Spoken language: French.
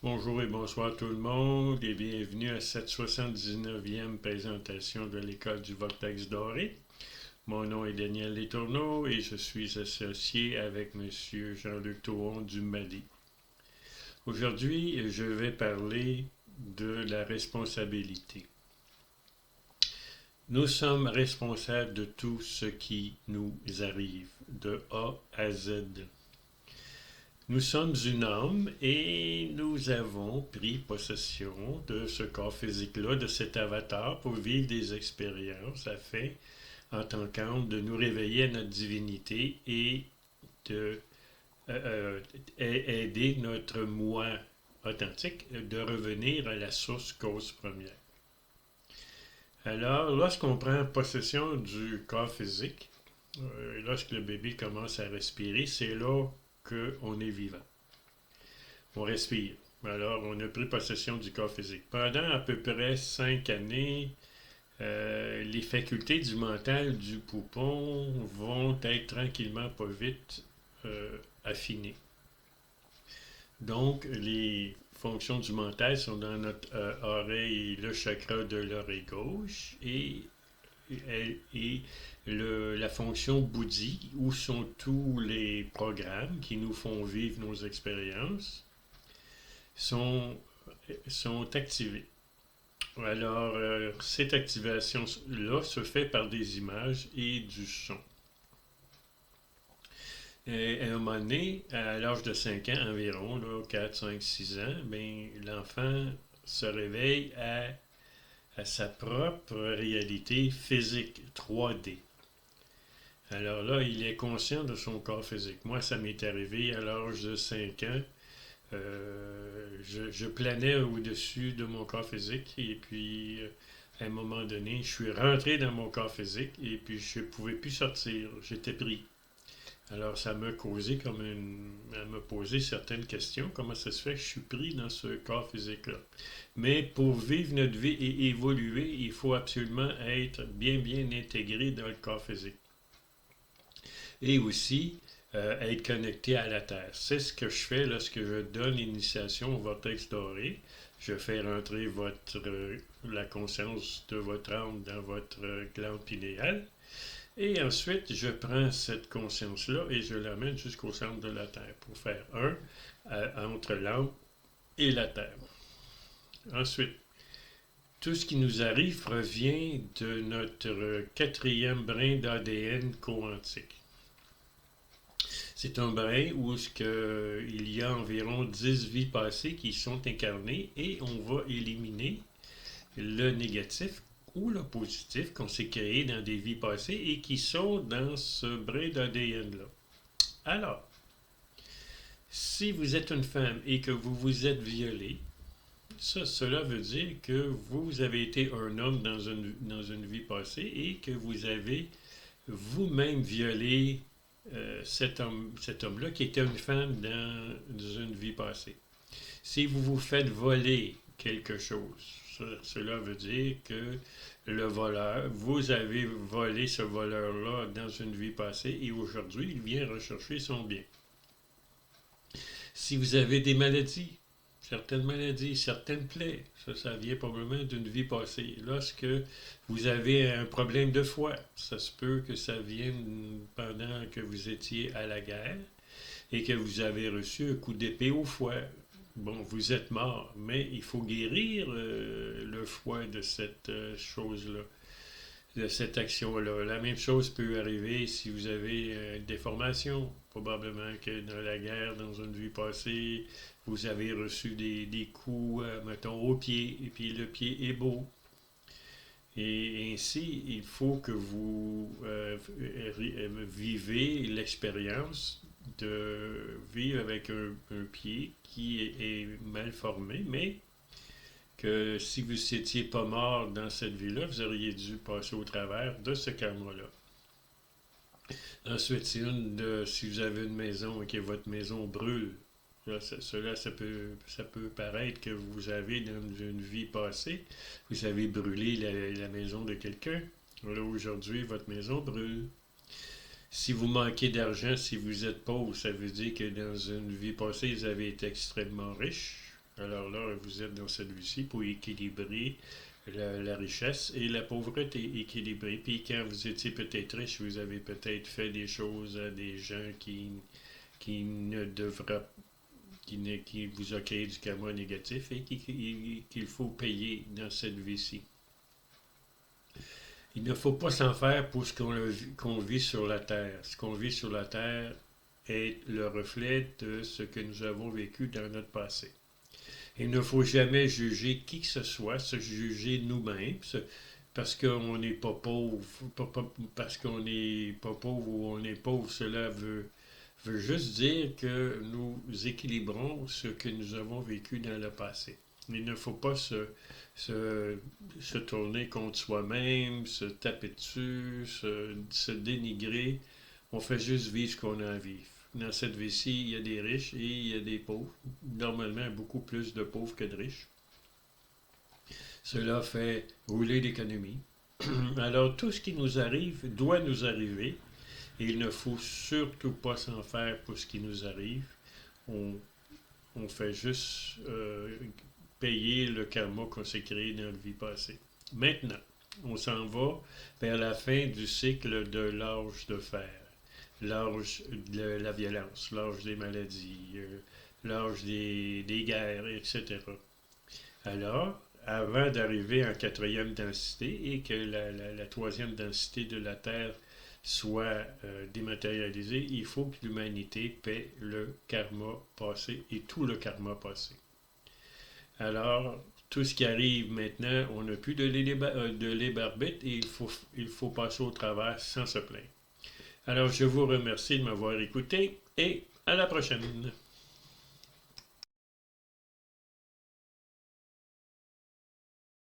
Bonjour et bonsoir tout le monde et bienvenue à cette 79e présentation de l'École du Vortex Doré. Mon nom est Daniel Letourneau et je suis associé avec M. Jean-Luc Touron du Mali. Aujourd'hui, je vais parler de la responsabilité. Nous sommes responsables de tout ce qui nous arrive, de A à Z. Nous sommes une âme et nous avons pris possession de ce corps physique-là, de cet avatar pour vivre des expériences afin, en tant qu'âme, de nous réveiller à notre divinité et de aider notre moi authentique de revenir à la source cause première. Alors, lorsqu'on prend possession du corps physique, lorsque le bébé commence à respirer, c'est là qu'on est vivant. On respire. Alors, on a pris possession du corps physique. Pendant à peu près 5 années, les facultés du mental du poupon vont être tranquillement, pas vite, affinées. Donc, les fonctions du mental sont dans notre oreille, le chakra de l'oreille gauche, et la fonction bouddhi, où sont tous les programmes qui nous font vivre nos expériences, sont, sont activés. Alors, cette activation-là se fait par des images et du son. Et à un moment donné, à l'âge de 5 ans environ, là, 4, 5, 6 ans, ben, l'enfant se réveille à sa propre réalité physique, 3D. Alors là, il est conscient de son corps physique. Moi, ça m'est arrivé à l'âge de 5 ans. Je planais au-dessus de mon corps physique et puis à un moment donné, je suis rentré dans mon corps physique et puis je ne pouvais plus sortir. J'étais pris. Alors ça m'a causé à me poser certaines questions. Comment ça se fait que je suis pris dans ce corps physique-là? Mais pour vivre notre vie et évoluer, il faut absolument être bien intégré dans le corps physique. Et aussi, être connecté à la Terre. C'est ce que je fais lorsque je donne l'initiation au vortex doré. Je fais rentrer la conscience de votre âme dans votre glande pinéale. Et ensuite, je prends cette conscience-là et je l'amène jusqu'au centre de la Terre pour faire entre l'âme et la Terre. Ensuite, tout ce qui nous arrive provient de notre quatrième brin d'ADN quantique. C'est un brin où il y a environ 10 vies passées qui sont incarnées et on va éliminer le négatif ou le positif qu'on s'est créé dans des vies passées et qui sont dans ce brin d'ADN-là. Alors, si vous êtes une femme et que vous vous êtes violée, cela veut dire que vous avez été un homme dans une vie passée et que vous avez vous-même violé cet homme-là qui était une femme dans une vie passée. Si vous vous faites voler quelque chose, cela veut dire que le voleur, vous avez volé ce voleur-là dans une vie passée et aujourd'hui, il vient rechercher son bien. Si vous avez des maladies, certaines plaies, ça vient probablement d'une vie passée. Lorsque vous avez un problème de foie, ça se peut que ça vienne pendant que vous étiez à la guerre et que vous avez reçu un coup d'épée au foie. Bon, vous êtes mort, mais il faut guérir le foie de cette chose-là, de cette action-là. La même chose peut arriver si vous avez une déformation. Probablement que dans la guerre, dans une vie passée, vous avez reçu des coups, mettons, au pied, et puis le pied est beau. Et ainsi, il faut que vous vivez l'expérience de vivre avec un pied qui est mal formé, mais que si vous n'étiez pas mort dans cette vie-là, vous auriez dû passer au travers de ce karma-là. Ensuite, si vous avez une maison et que votre maison brûle, là, ça peut paraître que vous avez, dans une vie passée, vous avez brûlé la maison de quelqu'un. Là, aujourd'hui, votre maison brûle. Si vous manquez d'argent, si vous êtes pauvre, ça veut dire que dans une vie passée, vous avez été extrêmement riche. Alors là, vous êtes dans cette vie-ci pour équilibrer la richesse et la pauvreté équilibrée. Puis quand vous étiez peut-être riche, vous avez peut-être fait des choses à des gens qui ne devraient qui vous a créé du karma négatif et qu'il faut payer dans cette vie-ci. Il ne faut pas s'en faire pour ce qu'on vit sur la terre. Ce qu'on vit sur la terre est le reflet de ce que nous avons vécu dans notre passé. Il ne faut jamais juger qui que ce soit, se juger nous-mêmes, parce qu'on n'est pas pauvre, parce qu'on n'est pas pauvre ou on est pauvre, cela veut juste dire que nous équilibrons ce que nous avons vécu dans le passé. Il ne faut pas se tourner contre soi-même, se taper dessus, se dénigrer. On fait juste vivre ce qu'on a à vivre. Dans cette vie-ci, il y a des riches et il y a des pauvres. Normalement, beaucoup plus de pauvres que de riches. Cela fait rouler l'économie. Alors, tout ce qui nous arrive doit nous arriver. Et il ne faut surtout pas s'en faire pour ce qui nous arrive. On fait juste payer le karma qu'on s'est créé dans la vie passée. Maintenant, on s'en va vers la fin du cycle de l'âge de fer, l'âge de la violence, l'âge des maladies, l'âge des guerres, etc. Alors, avant d'arriver en quatrième densité et que la troisième densité de la Terre soit dématérialisée, il faut que l'humanité paie le karma passé et tout le karma passé. Alors, tout ce qui arrive maintenant, on n'a plus de libre arbitre et il faut passer au travers sans se plaindre. Alors, je vous remercie de m'avoir écouté et à la prochaine.